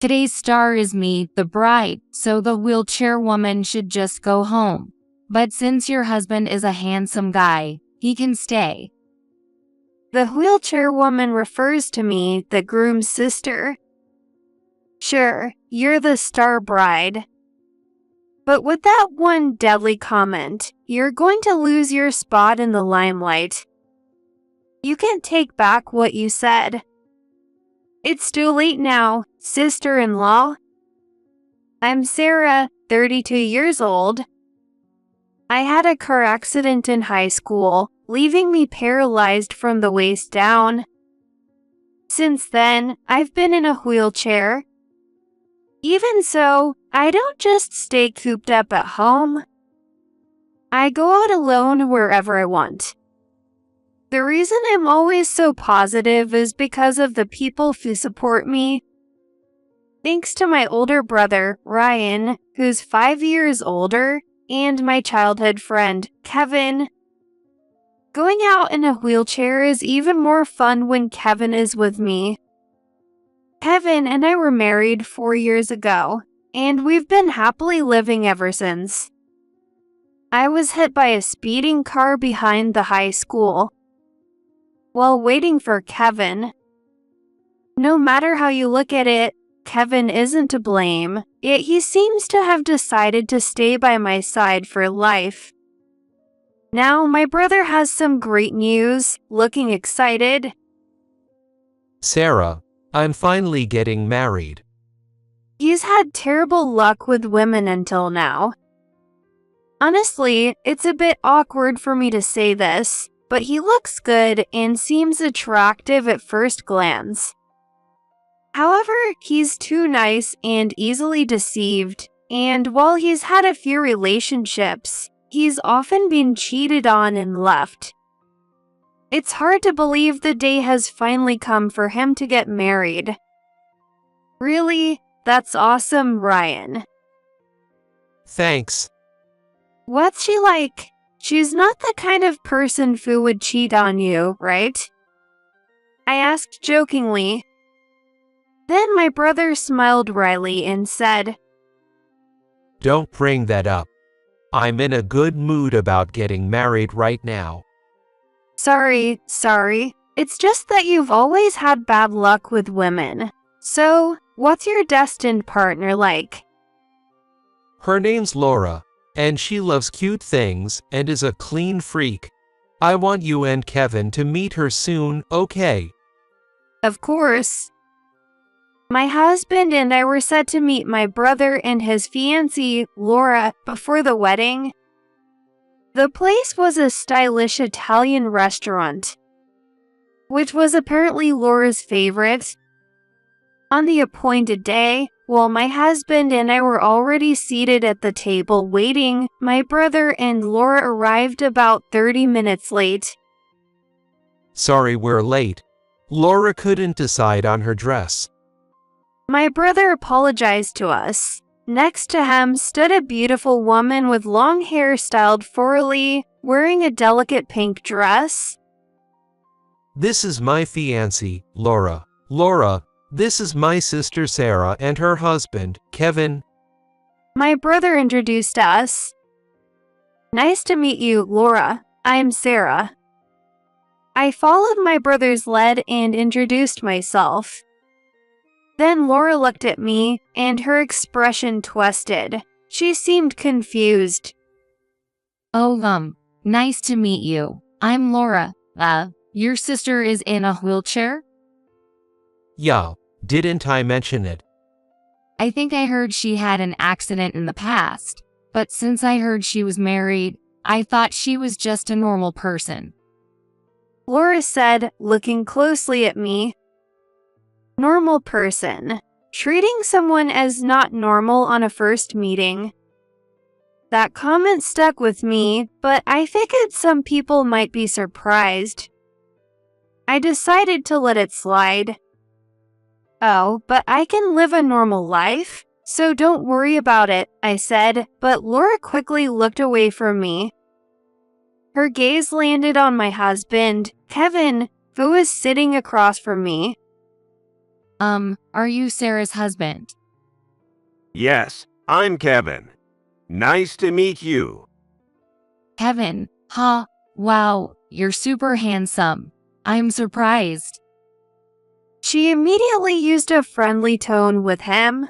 Today's star is me, the bride, so the wheelchair woman should just go home. But since your husband is a handsome guy, he can stay." The wheelchair woman refers to me, the groom's sister. "Sure, you're the star bride. But with that one deadly comment, you're going to lose your spot in the limelight. You can't take back what you said. It's too late now, sister-in-law. I'm Sarah, 32 years old. I had a car accident in high school, leaving me paralyzed from the waist down. Since then, I've been in a wheelchair. Even so, I don't just stay cooped up at home. I go out alone wherever I want. The reason I'm always so positive is because of the people who support me. Thanks to my older brother, Ryan, who's 5 years older, and my childhood friend, Kevin. Going out in a wheelchair is even more fun when Kevin is with me. Kevin and I were married 4 years ago, and we've been happily living ever since. I was hit by a speeding car behind the high school while waiting for Kevin. No matter how you look at it, Kevin isn't to blame, yet he seems to have decided to stay by my side for life. Now my brother has some great news, looking excited. "Sarah, I'm finally getting married." He's had terrible luck with women until now. Honestly, it's a bit awkward for me to say this, but he looks good and seems attractive at first glance. However, he's too nice and easily deceived, and while he's had a few relationships, he's often been cheated on and left. It's hard to believe the day has finally come for him to get married. Really? That's awesome, Ryan. Thanks. What's she like? She's not the kind of person who would cheat on you, right? I asked jokingly. Then my brother smiled wryly and said, "Don't bring that up. I'm in a good mood about getting married right now." Sorry. It's just that you've always had bad luck with women. So, what's your destined partner like? Her name's Laura, and she loves cute things and is a clean freak. I want you and Kevin to meet her soon, okay? Of course. My husband and I were set to meet my brother and his fiancée, Laura, before the wedding. The place was a stylish Italian restaurant, which was apparently Laura's favorite. On the appointed day, while my husband and I were already seated at the table waiting, my brother and Laura arrived about 30 minutes late. Sorry we're late. Laura couldn't decide on her dress. My brother apologized to us. Next to him stood a beautiful woman with long hair styled forwardly, wearing a delicate pink dress. This is my fiancée, Laura. Laura, this is my sister Sarah and her husband, Kevin. My brother introduced us. Nice to meet you, Laura. I'm Sarah. I followed my brother's lead and introduced myself. Then Laura looked at me, and her expression twisted. She seemed confused. "Oh, nice to meet you. I'm Laura. Your sister is in a wheelchair?" Yeah, didn't I mention it? "I think I heard she had an accident in the past, but since I heard she was married, I thought she was just a normal person." Laura said, looking closely at me. Normal person. Treating someone as not normal on a first meeting. That comment stuck with me, but I figured some people might be surprised. I decided to let it slide. "Oh, but I can live a normal life, so don't worry about it," I said, but Laura quickly looked away from me. Her gaze landed on my husband, Kevin, who was sitting across from me. Are you Sarah's husband? Yes, I'm Kevin. Nice to meet you. Kevin, huh? Wow, you're super handsome. I'm surprised. She immediately used a friendly tone with him.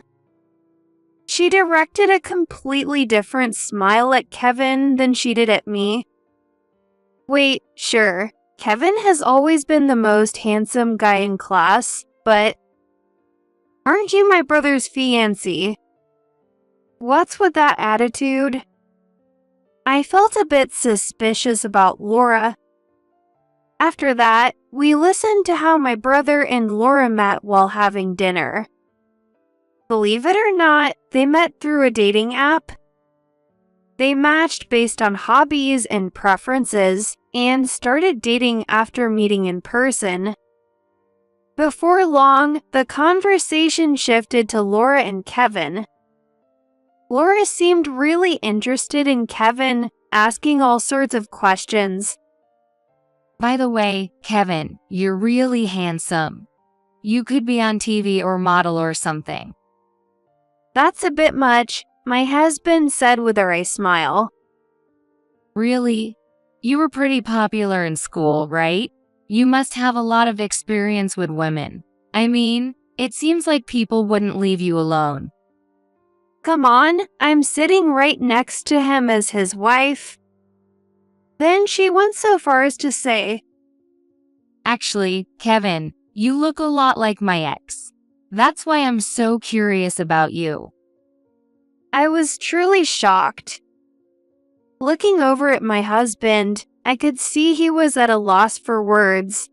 She directed a completely different smile at Kevin than she did at me. Wait, sure, Kevin has always been the most handsome guy in class, but aren't you my brother's fiancé? What's with that attitude? I felt a bit suspicious about Laura. After that, we listened to how my brother and Laura met while having dinner. Believe it or not, they met through a dating app. They matched based on hobbies and preferences and started dating after meeting in person. Before long, the conversation shifted to Laura and Kevin. Laura seemed really interested in Kevin, asking all sorts of questions. By the way, Kevin, you're really handsome. You could be on TV or model or something. That's a bit much, my husband said with a wry smile. Really? You were pretty popular in school, right? You must have a lot of experience with women. I mean, it seems like people wouldn't leave you alone. Come on, I'm sitting right next to him as his wife. Then she went so far as to say, Actually, Kevin, you look a lot like my ex. That's why I'm so curious about you. I was truly shocked. Looking over at my husband, I could see he was at a loss for words.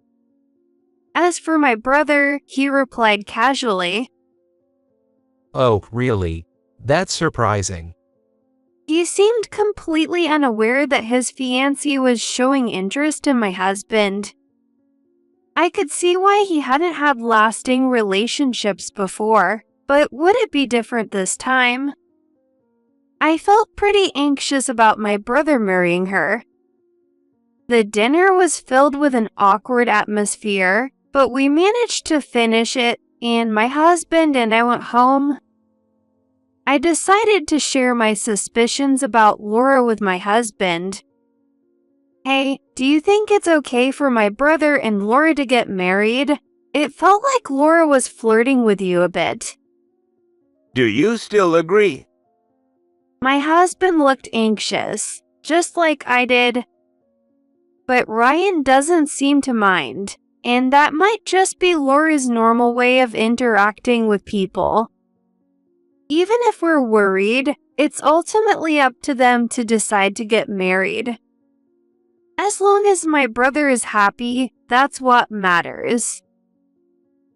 As for my brother, he replied casually. Oh, really? That's surprising. He seemed completely unaware that his fiancée was showing interest in my husband. I could see why he hadn't had lasting relationships before, but would it be different this time? I felt pretty anxious about my brother marrying her. The dinner was filled with an awkward atmosphere, but we managed to finish it, and my husband and I went home. I decided to share my suspicions about Laura with my husband. Hey, do you think it's okay for my brother and Laura to get married? It felt like Laura was flirting with you a bit. Do you still agree? My husband looked anxious, just like I did. But Ryan doesn't seem to mind, and that might just be Laura's normal way of interacting with people. Even if we're worried, it's ultimately up to them to decide to get married. As long as my brother is happy, that's what matters.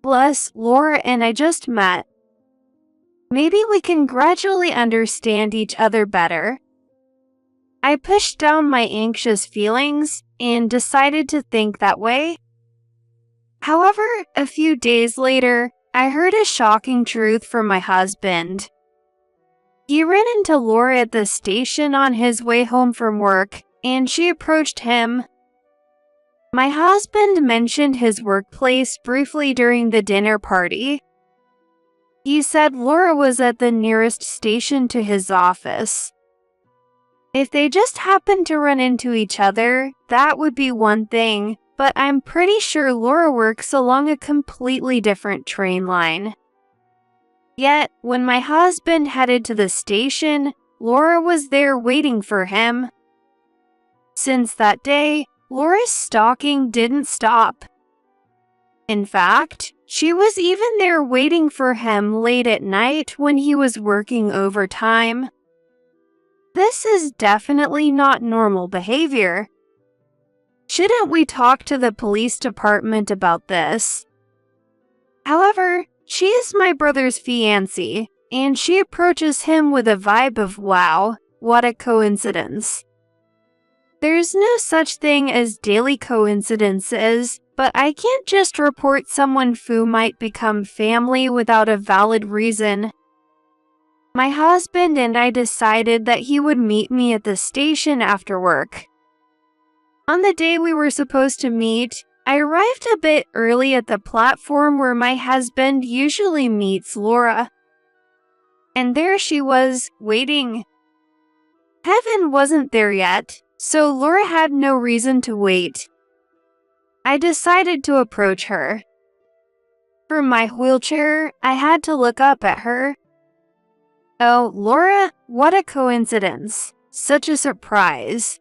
Plus, Laura and I just met. Maybe we can gradually understand each other better. I pushed down my anxious feelings and decided to think that way. However, a few days later, I heard a shocking truth from my husband. He ran into Laura at the station on his way home from work, and she approached him. My husband mentioned his workplace briefly during the dinner party. He said Laura was at the nearest station to his office. If they just happened to run into each other, that would be one thing, but I'm pretty sure Laura works along a completely different train line. Yet, when my husband headed to the station, Laura was there waiting for him. Since that day, Laura's stalking didn't stop. In fact, she was even there waiting for him late at night when he was working overtime. This is definitely not normal behavior. Shouldn't we talk to the police department about this? However, she is my brother's fiancée, and she approaches him with a vibe of wow, what a coincidence. There's no such thing as daily coincidences, but I can't just report someone who might become family without a valid reason. My husband and I decided that he would meet me at the station after work. On the day we were supposed to meet, I arrived a bit early at the platform where my husband usually meets Laura. And there she was, waiting. Kevin wasn't there yet, so Laura had no reason to wait. I decided to approach her. From my wheelchair, I had to look up at her. Oh, Laura, what a coincidence. Such a surprise.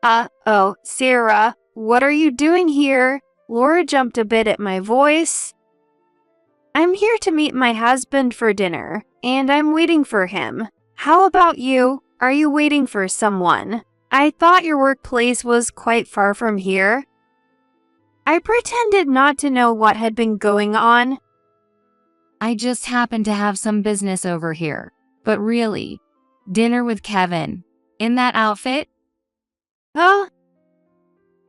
Oh, Sarah, what are you doing here? Laura jumped a bit at my voice. I'm here to meet my husband for dinner, and I'm waiting for him. How about you? Are you waiting for someone? I thought your workplace was quite far from here. I pretended not to know what had been going on. I just happened to have some business over here. But really, dinner with Kevin. In that outfit? Huh?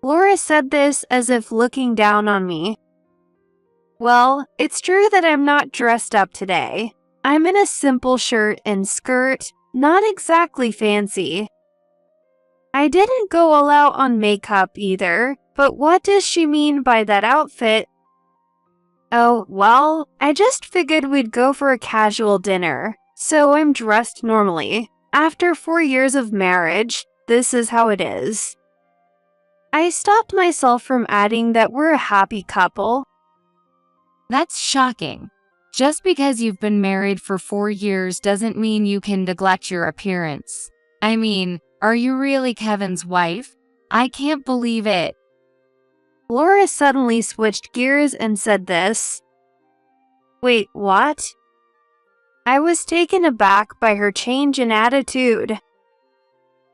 Laura said this as if looking down on me. Well, it's true that I'm not dressed up today. I'm in a simple shirt and skirt, not exactly fancy. I didn't go all out on makeup either, but what does she mean by that outfit? Oh, well, I just figured we'd go for a casual dinner, so I'm dressed normally. After 4 years of marriage, this is how it is. I stopped myself from adding that we're a happy couple. That's shocking. Just because you've been married for 4 years doesn't mean you can neglect your appearance. I mean, are you really Kevin's wife? I can't believe it. Laura suddenly switched gears and said this. Wait, what? I was taken aback by her change in attitude.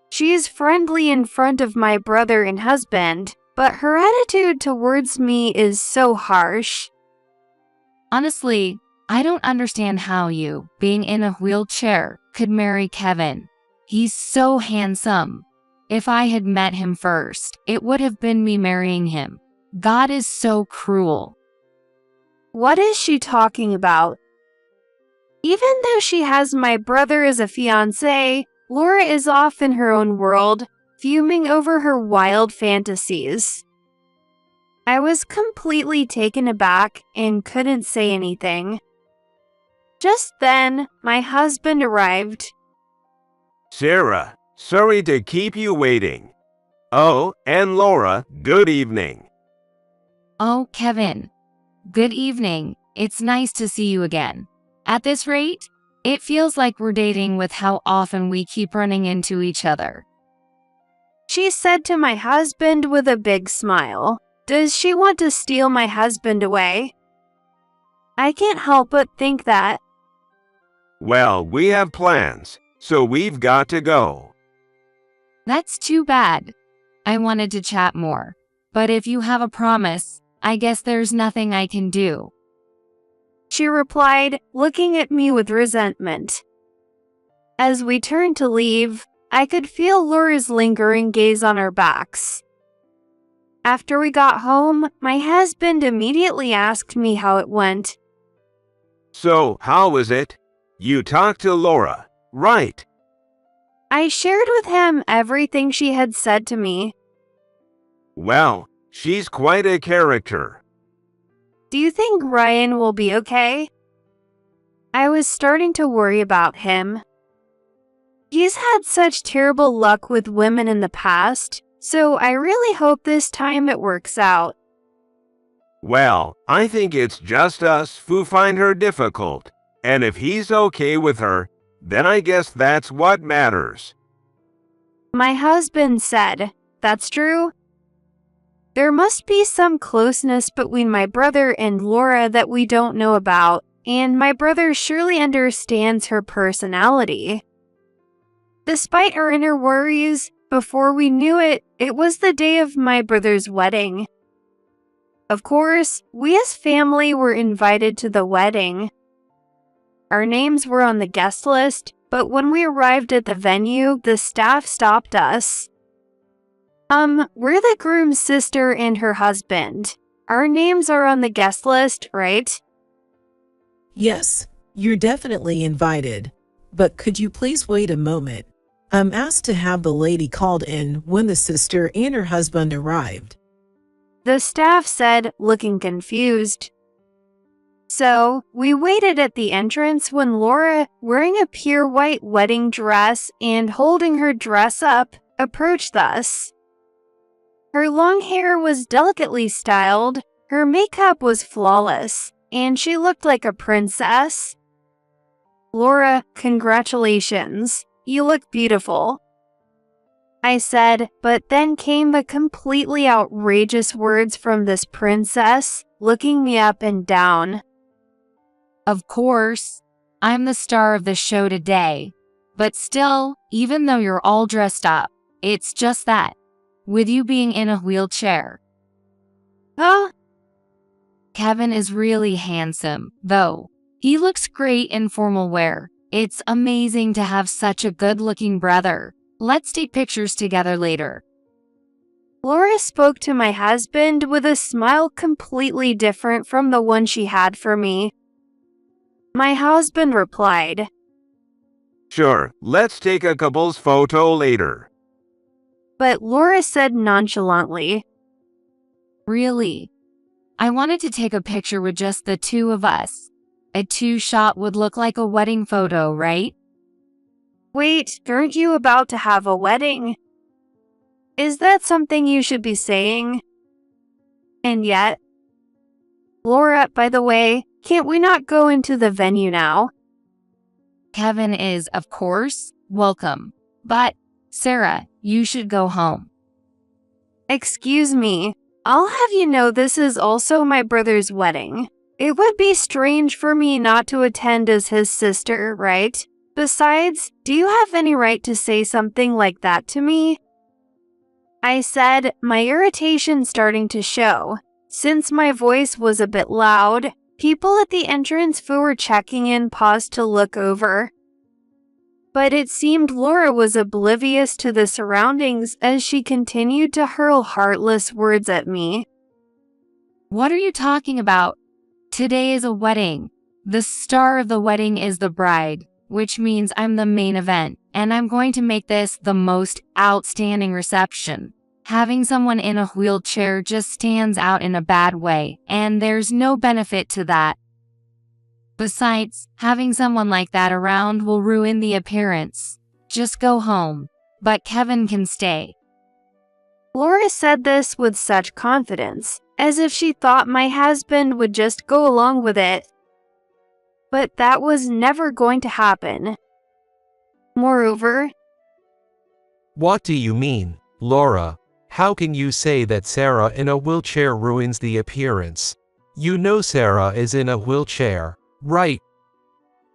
She is friendly in front of my brother and husband, but her attitude towards me is so harsh. Honestly, I don't understand how you, being in a wheelchair, could marry Kevin. He's so handsome. If I had met him first, it would have been me marrying him. God is so cruel. What is she talking about? Even though she has my brother as a fiancé, Laura is off in her own world, fuming over her wild fantasies. I was completely taken aback and couldn't say anything. Just then, my husband arrived. Sarah, sorry to keep you waiting. Oh, and Laura, good evening. Oh, Kevin. Good evening. It's nice to see you again. At this rate, it feels like we're dating with how often we keep running into each other. She said to my husband with a big smile. Does she want to steal my husband away? I can't help but think that. Well, we have plans, so we've got to go. That's too bad. I wanted to chat more. But if you have a promise, I guess there's nothing I can do. She replied, looking at me with resentment. As we turned to leave, I could feel Laura's lingering gaze on our backs. After we got home, my husband immediately asked me how it went. So, how was it? You talked to Laura, right? I shared with him everything she had said to me. Well, she's quite a character. Do you think Ryan will be okay? I was starting to worry about him. He's had such terrible luck with women in the past, so I really hope this time it works out. Well, I think it's just us who find her difficult, and if he's okay with her, then I guess that's what matters. My husband said, That's true? There must be some closeness between my brother and Laura that we don't know about, and my brother surely understands her personality. Despite our inner worries, before we knew it, it was the day of my brother's wedding. Of course, we as family were invited to the wedding. Our names were on the guest list, but when we arrived at the venue, the staff stopped us. We're the groom's sister and her husband. Our names are on the guest list, right? Yes, you're definitely invited. But could you please wait a moment? I'm asked to have the lady called in when the sister and her husband arrived. the staff said, looking confused. So, we waited at the entrance when Laura, wearing a pure white wedding dress and holding her dress up, approached us. Her long hair was delicately styled, her makeup was flawless, and she looked like a princess. Laura, congratulations. You look beautiful, I said, but then came the completely outrageous words from this princess, looking me up and down. Of course, I'm the star of the show today. But still, even though you're all dressed up, it's just that, with you being in a wheelchair. Huh? Kevin is really handsome, though. He looks great in formal wear. It's amazing to have such a good-looking brother. Let's take pictures together later. Laura spoke to my husband with a smile completely different from the one she had for me. My husband replied, Sure, let's take a couple's photo later. But Laura said nonchalantly, Really? I wanted to take a picture with just the two of us. A two-shot would look like a wedding photo, right? Wait, aren't you about to have a wedding? Is that something you should be saying? And yet, Laura, by the way, can't we not go into the venue now? Kevin is, of course, welcome. But, Sarah, you should go home. Excuse me, I'll have you know this is also my brother's wedding. It would be strange for me not to attend as his sister, right? Besides, do you have any right to say something like that to me? I said, my irritation starting to show. Since my voice was a bit loud, people at the entrance who were checking in paused to look over. But it seemed Laura was oblivious to the surroundings as she continued to hurl heartless words at me. What are you talking about? Today is a wedding. The star of the wedding is the bride, which means I'm the main event, and I'm going to make this the most outstanding reception. Having someone in a wheelchair just stands out in a bad way, and there's no benefit to that. Besides, having someone like that around will ruin the appearance. Just go home. But Kevin can stay. Laura said this with such confidence, as if she thought my husband would just go along with it. But that was never going to happen. Moreover, What do you mean, Laura? How can you say that Sarah in a wheelchair ruins the appearance? You know Sarah is in a wheelchair, right?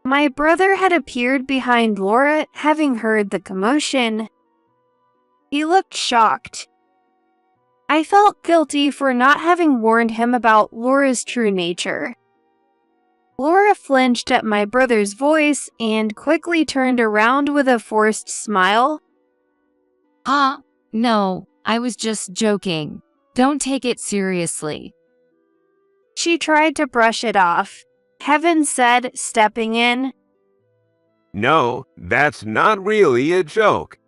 my brother had appeared behind Laura, having heard the commotion. He looked shocked. I felt guilty for not having warned him about Laura's true nature. Laura flinched at my brother's voice and quickly turned around with a forced smile. No, I was just joking. Don't take it seriously. She tried to brush it off. Kevin said, stepping in. No, that's not really a joke.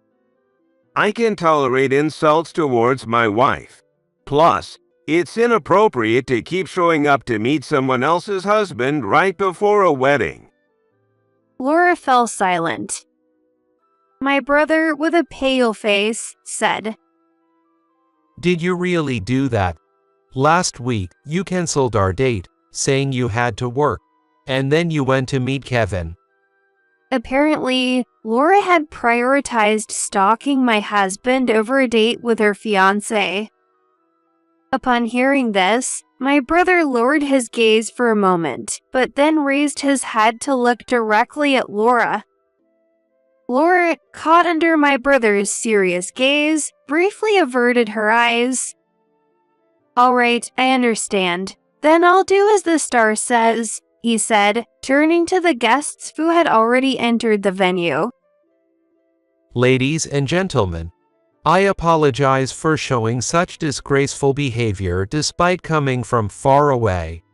I can tolerate insults towards my wife. Plus, it's inappropriate to keep showing up to meet someone else's husband right before a wedding. Laura fell silent. My brother, with a pale face, said, Did you really do that? Last week, you canceled our date, saying you had to work. And then you went to meet Kevin. Apparently, Laura had prioritized stalking my husband over a date with her fiancé. Upon hearing this, my brother lowered his gaze for a moment, but then raised his head to look directly at Laura. Laura, caught under my brother's serious gaze, briefly averted her eyes. All right, I understand. Then I'll do as the star says, he said, turning to the guests who had already entered the venue. Ladies and gentlemen, I apologize for showing such disgraceful behavior despite coming from far away.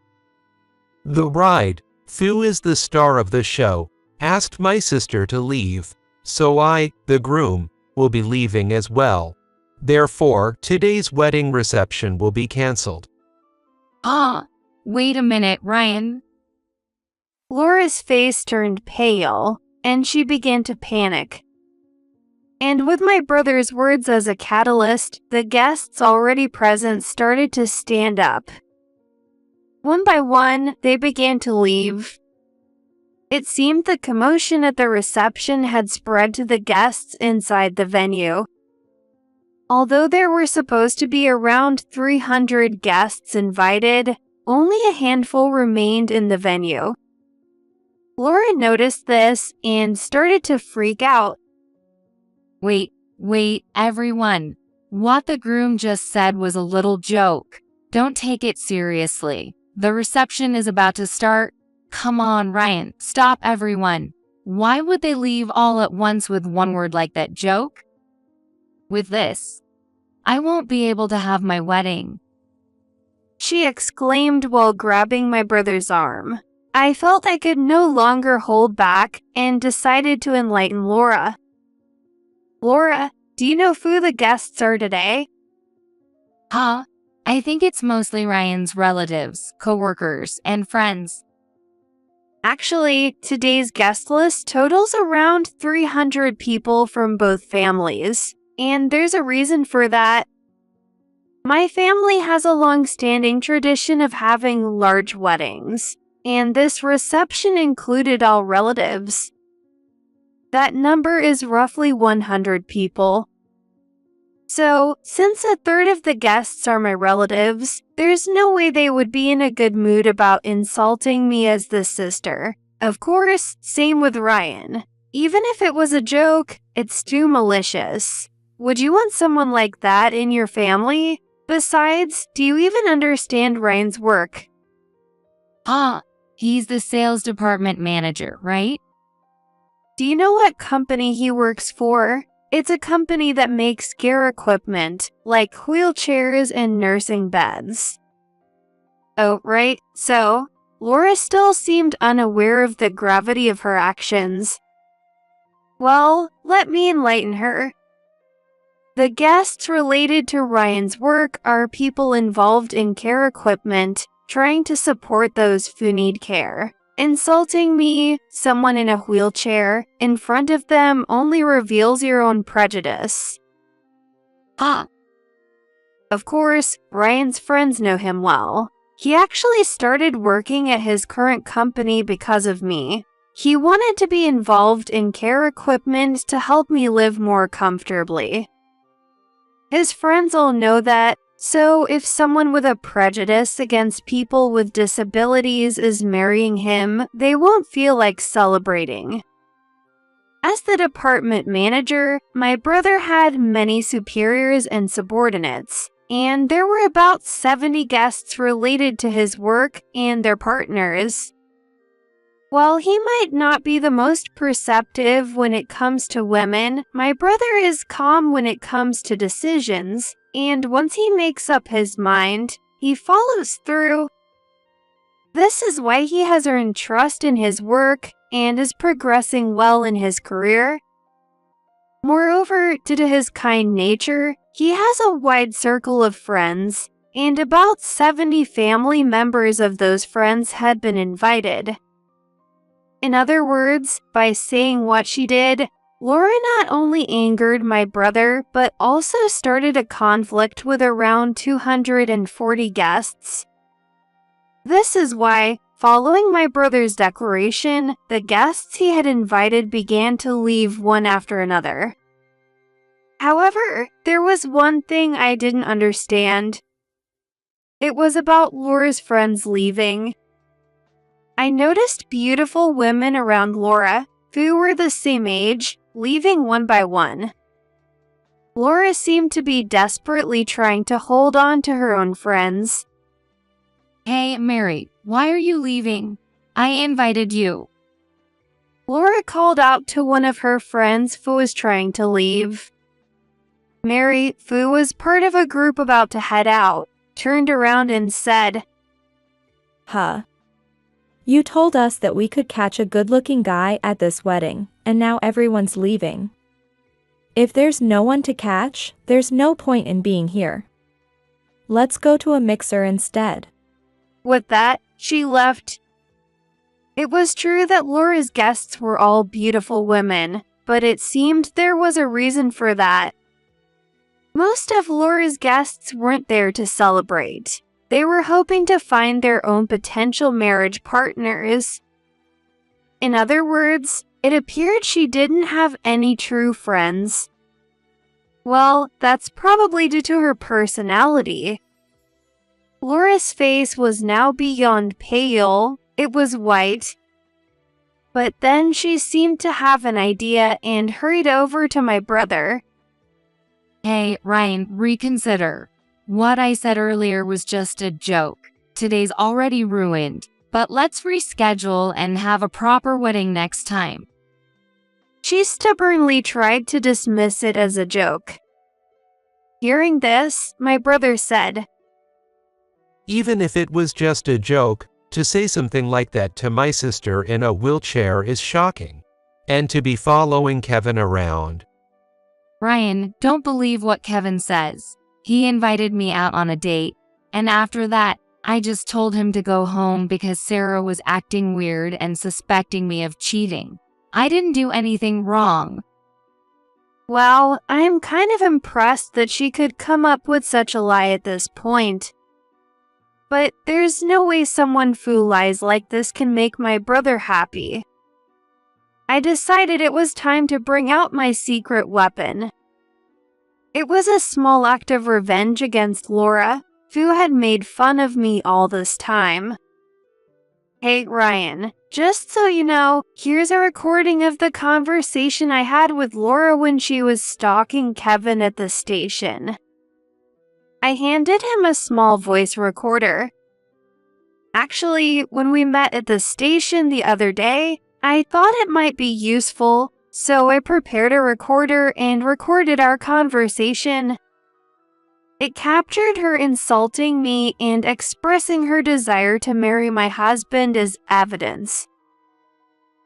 The bride, who is the star of the show, asked my sister to leave, so I, the groom, will be leaving as well. Therefore, today's wedding reception will be canceled. Wait a minute, Ryan. Laura's face turned pale, and she began to panic. And with my brother's words as a catalyst, the guests already present started to stand up. One by one, they began to leave. It seemed the commotion at the reception had spread to the guests inside the venue. Although there were supposed to be around 300 guests invited, only a handful remained in the venue. Laura noticed this and started to freak out. Wait, everyone. What the groom just said was a little joke. Don't take it seriously. The reception is about to start. Come on, Ryan, stop everyone. Why would they leave all at once with one word like that? Joke? With this, I won't be able to have my wedding, she exclaimed while grabbing my brother's arm. I felt I could no longer hold back and decided to enlighten Laura. Laura, do you know who the guests are today? I think it's mostly Ryan's relatives, coworkers, and friends. Actually, today's guest list totals around 300 people from both families, and there's a reason for that. My family has a long-standing tradition of having large weddings, and this reception included all relatives. That number is roughly 100 people. So, since a third of the guests are my relatives, there's no way they would be in a good mood about insulting me as the sister. Of course, same with Ryan. Even if it was a joke, it's too malicious. Would you want someone like that in your family? Besides, do you even understand Ryan's work? He's the sales department manager, right? Do you know what company he works for? It's a company that makes care equipment, like wheelchairs and nursing beds. Oh, right. So, Laura still seemed unaware of the gravity of her actions. Well, let me enlighten her. The guests related to Ryan's work are people involved in care equipment, trying to support those who need care. Insulting me, someone in a wheelchair, in front of them only reveals your own prejudice. Of course, Ryan's friends know him well. He actually started working at his current company because of me. He wanted to be involved in care equipment to help me live more comfortably. His friends all know that. So, if someone with a prejudice against people with disabilities is marrying him, they won't feel like celebrating. As the department manager, my brother had many superiors and subordinates, and there were about 70 guests related to his work and their partners. While he might not be the most perceptive when it comes to women, my brother is calm when it comes to decisions. And once he makes up his mind, he follows through. This is why he has earned trust in his work and is progressing well in his career. Moreover, due to his kind nature, he has a wide circle of friends, and about 70 family members of those friends had been invited. In other words, by saying what she did, Laura not only angered my brother, but also started a conflict with around 240 guests. This is why, following my brother's declaration, the guests he had invited began to leave one after another. However, there was one thing I didn't understand. It was about Laura's friends leaving. I noticed beautiful women around Laura, who were the same age, leaving one by one. Laura seemed to be desperately trying to hold on to her own friends. Hey, Mary, why are you leaving? I invited you. Laura called out to one of her friends who was trying to leave. Mary, who was part of a group about to head out, turned around and said, You told us that we could catch a good-looking guy at this wedding, and now everyone's leaving. If there's no one to catch, there's no point in being here. Let's go to a mixer instead. With that, she left. It was true that Laura's guests were all beautiful women, but it seemed there was a reason for that. Most of Laura's guests weren't there to celebrate. They were hoping to find their own potential marriage partners. In other words, it appeared she didn't have any true friends. Well, that's probably due to her personality. Laura's face was now beyond pale. It was white. But then she seemed to have an idea and hurried over to my brother. Hey, Ryan, reconsider. What I said earlier was just a joke. Today's already ruined, but let's reschedule and have a proper wedding next time. She stubbornly tried to dismiss it as a joke. Hearing this, my brother said, Even if it was just a joke, to say something like that to my sister in a wheelchair is shocking. And to be following Kevin around. Ryan, don't believe what Kevin says. He invited me out on a date, and after that, I just told him to go home because Sarah was acting weird and suspecting me of cheating. I didn't do anything wrong. Well, I'm kind of impressed that she could come up with such a lie at this point. But there's no way someone who lies like this can make my brother happy. I decided it was time to bring out my secret weapon. It was a small act of revenge against Laura, who had made fun of me all this time. Hey Ryan, just so you know, here's a recording of the conversation I had with Laura when she was stalking Kevin at the station. I handed him a small voice recorder. Actually, when we met at the station the other day, I thought it might be useful, so I prepared a recorder and recorded our conversation. It captured her insulting me and expressing her desire to marry my husband as evidence.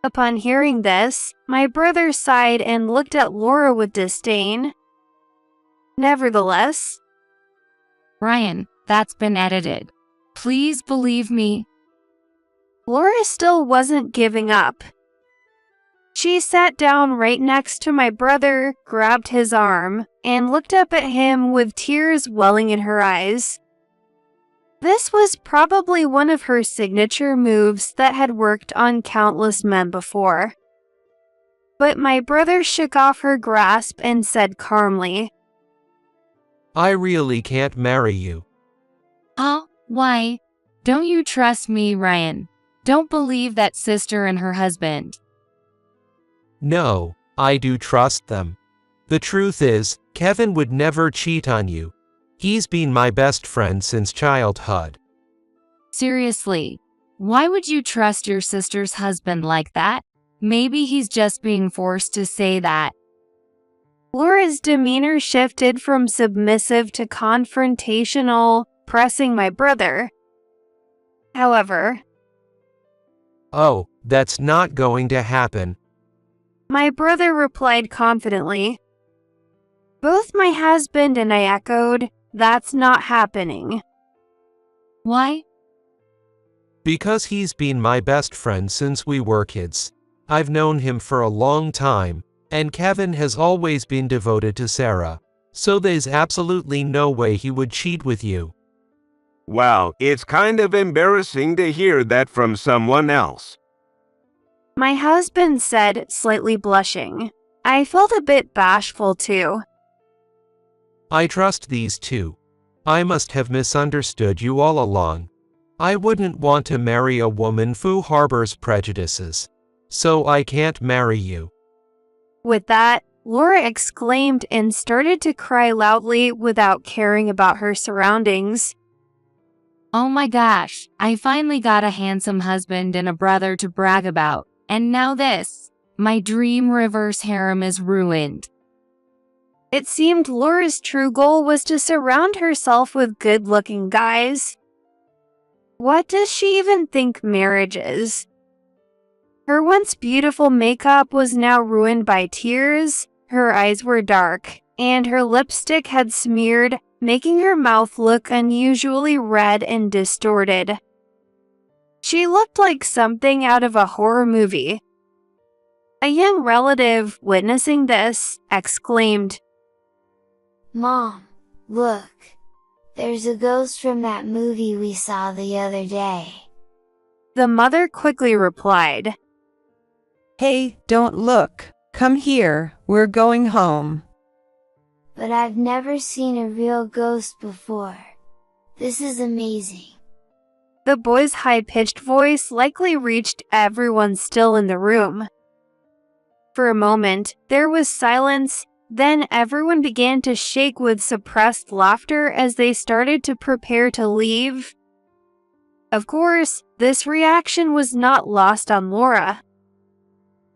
Upon hearing this, my brother sighed and looked at Laura with disdain. Nevertheless, Ryan, that's been edited. Please believe me. Laura still wasn't giving up. She sat down right next to my brother, grabbed his arm, and looked up at him with tears welling in her eyes. This was probably one of her signature moves that had worked on countless men before. But my brother shook off her grasp and said calmly, I really can't marry you. Oh, why? Don't you trust me, Ryan? Don't believe that sister and her husband. No, I do trust them. The truth is, Kevin would never cheat on you. He's been my best friend since childhood. Seriously, why would you trust your sister's husband like that? Maybe he's just being forced to say that. Laura's demeanor shifted from submissive to confrontational, pressing my brother. However, Oh, that's not going to happen. my brother replied confidently. Both my husband and I echoed, that's not happening. Why? Because he's been my best friend since we were kids. I've known him for a long time, and Kevin has always been devoted to Sarah. So there's absolutely no way he would cheat with you. Wow, it's kind of embarrassing to hear that from someone else. My husband said, slightly blushing. I felt a bit bashful too. I trust these two. I must have misunderstood you all along. I wouldn't want to marry a woman who harbors prejudices. So I can't marry you. With that, Laura exclaimed and started to cry loudly without caring about her surroundings. Oh my gosh, I finally got a handsome husband and a brother to brag about. And now this. My dream reverse harem is ruined. It seemed Laura's true goal was to surround herself with good-looking guys. What does she even think marriage is? Her once beautiful makeup was now ruined by tears. Her eyes were dark, and her lipstick had smeared, making her mouth look unusually red and distorted. She looked like something out of a horror movie. A young relative, witnessing this, exclaimed, "Mom, look! There's a ghost from that movie we saw the other day." The mother quickly replied, "Hey, don't look. Come here, we're going home." "But I've never seen a real ghost before. This is amazing." The boy's high-pitched voice likely reached everyone still in the room. For a moment, there was silence, then everyone began to shake with suppressed laughter as they started to prepare to leave. Of course, this reaction was not lost on Laura.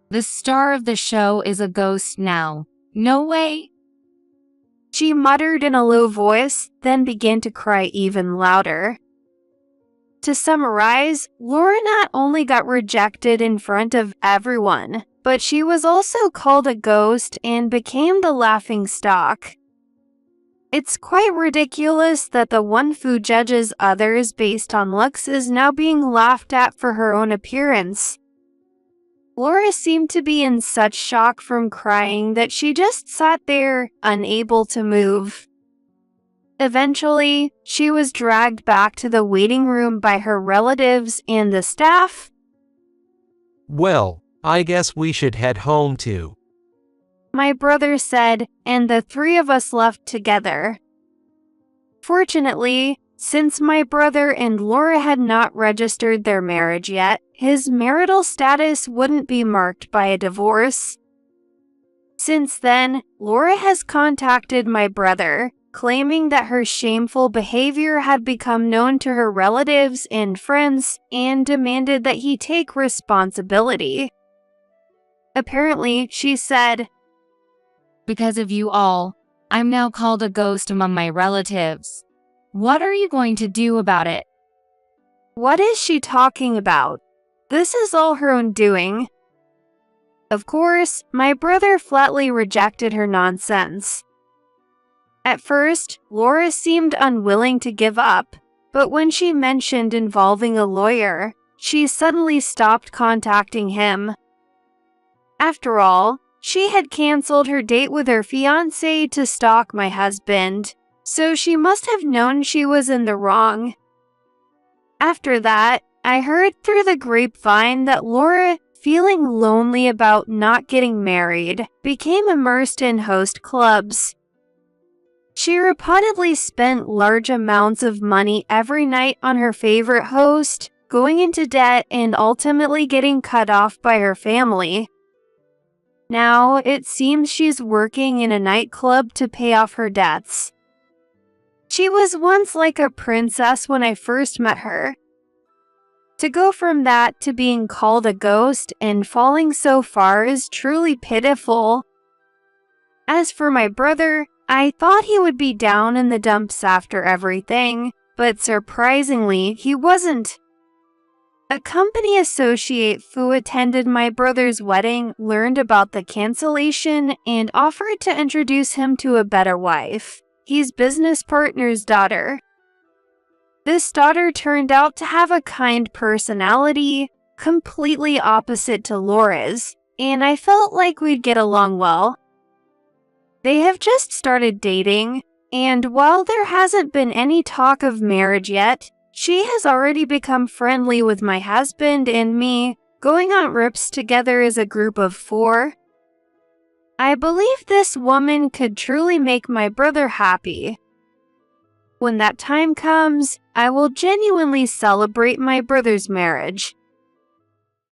The star of the show is a ghost now. No way. She muttered in a low voice, then began to cry even louder. To summarize, Laura not only got rejected in front of everyone, but she was also called a ghost and became the laughingstock. It's quite ridiculous that the one who judges others based on looks is now being laughed at for her own appearance. Laura seemed to be in such shock from crying that she just sat there, unable to move. Eventually, she was dragged back to the waiting room by her relatives and the staff. Well, I guess we should head home too. My brother said, and the three of us left together. Fortunately, since my brother and Laura had not registered their marriage yet, his marital status wouldn't be marked by a divorce. Since then, Laura has contacted my brother, claiming that her shameful behavior had become known to her relatives and friends and demanded that he take responsibility. Apparently, she said, Because of you all, I'm now called a ghost among my relatives. What are you going to do about it? "What is she talking about? This is all her own doing." Of course, my brother flatly rejected her nonsense. At first, Laura seemed unwilling to give up, but when she mentioned involving a lawyer, she suddenly stopped contacting him. After all, she had canceled her date with her fiancé to stalk my husband, so she must have known she was in the wrong. After that, I heard through the grapevine that Laura, feeling lonely about not getting married, became immersed in host clubs. She reportedly spent large amounts of money every night on her favorite host, going into debt and ultimately getting cut off by her family. Now, it seems she's working in a nightclub to pay off her debts. She was once like a princess when I first met her. To go from that to being called a ghost and falling so far is truly pitiful. As for my brother, I thought he would be down in the dumps after everything, but surprisingly, he wasn't. A company associate who attended my brother's wedding learned about the cancellation and offered to introduce him to a better wife, his business partner's daughter. This daughter turned out to have a kind personality, completely opposite to Laura's, and I felt like we'd get along well. They have just started dating, and while there hasn't been any talk of marriage yet, she has already become friendly with my husband and me, going on trips together as a group of 4. I believe this woman could truly make my brother happy. When that time comes, I will genuinely celebrate my brother's marriage.